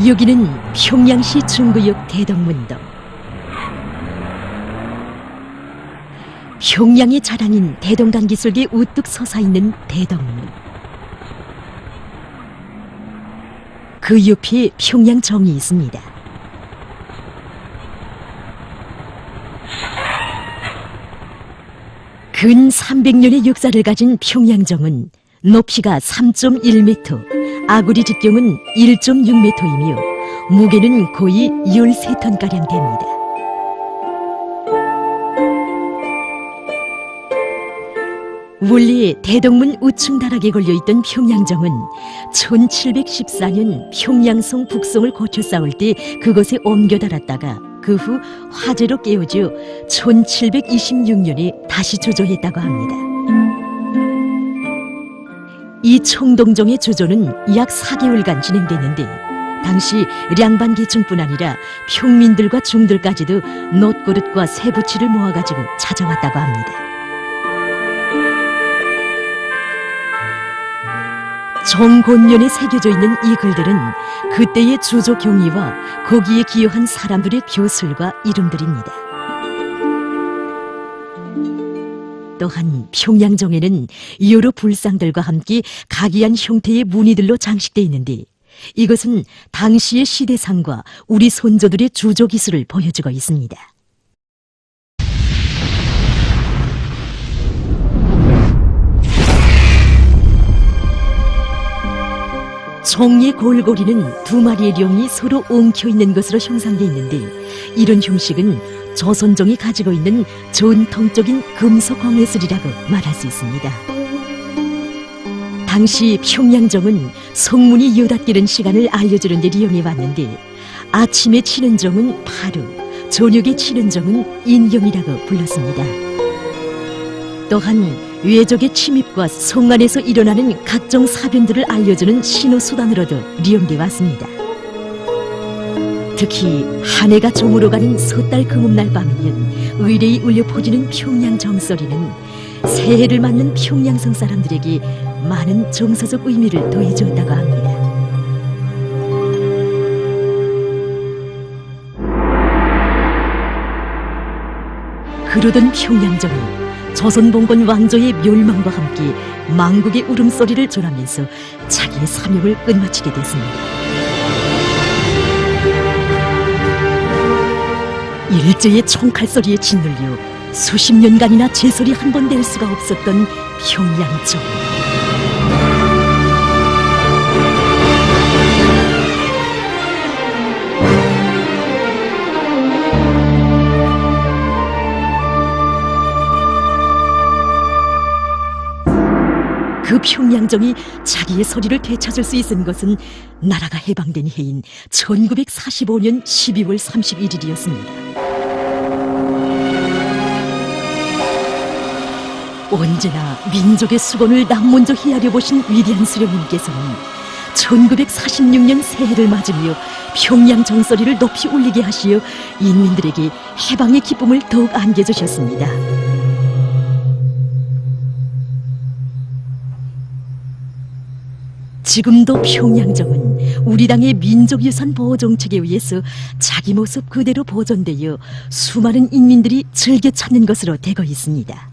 여기는 평양시 중구역 대덕문동. 평양의 자랑인 대동강 기슭에 우뚝 솟아있는 대덕문. 그 옆에 평양정이 있습니다. 근 300년의 역사를 가진 평양정은 높이가 3.1m, 아구리 직경은 1.6m이며 무게는 거의 13톤가량 됩니다. 원래 대덕문 우층 다락에 걸려있던 평양정은 1714년 평양성 북성을 고쳐 싸울 때 그것에 옮겨 달았다가 그 후 화재로 깨어져 1726년에 다시 조조했다고 합니다. 이 청동정의 조조는 약 4개월간 진행됐는데 당시 량반계층뿐 아니라 평민들과 중들까지도 놋그릇과 쇠붙이를 모아가지고 찾아왔다고 합니다. 정곤년에 새겨져 있는 이 글들은 그때의 조조 경위와 거기에 기여한 사람들의 벼슬과 이름들입니다. 또한 평양정에는 여러 불상들과 함께 각이한 형태의 무늬들로 장식되어 있는데 이것은 당시의 시대상과 우리 선조들의 주조 기술을 보여주고 있습니다. 정의 골고리는 두 마리의 령이 서로 엉켜있는 것으로 형상되어 있는데 이런 형식은 조선정이 가지고 있는 전통적인 금속광해술이라고 말할 수 있습니다. 당시 평양정은 성문이 여닫기는 시간을 알려주는 데 이용해 왔는데 아침에 치는 정은 파루, 저녁에 치는 정은 인경이라고 불렀습니다. 또한 외적의 침입과 성 안에서 일어나는 각종 사변들을 알려주는 신호수단으로도 이용돼 왔습니다. 특히 한 해가 종으로 가는 섣달 금음날 밤이면 의뢰이 울려 퍼지는 평양 정소리는 새해를 맞는 평양성 사람들에게 많은 정서적 의미를 더해주었다고 합니다. 그러던 평양정은 조선봉건 왕조의 멸망과 함께 망국의 울음소리를 전하면서 자기의 사명을 끝마치게 됐습니다. 일제의 총칼소리에 짓눌려 수십 년간이나 제설이 한 번 낼 수가 없었던 평양정. 그 평양정이 자기의 소리를 되찾을 수 있은 것은 나라가 해방된 해인 1945년 12월 31일이었습니다. 언제나 민족의 수건을 남먼저 헤아려 보신 위대한 수령님께서는 1946년 새해를 맞으며 평양 정소리를 높이 울리게 하시어 인민들에게 해방의 기쁨을 더욱 안겨주셨습니다. 지금도 평양정은 우리 당의 민족유산 보호 정책에 의해서 자기 모습 그대로 보존되어 수많은 인민들이 즐겨 찾는 것으로 되고 있습니다.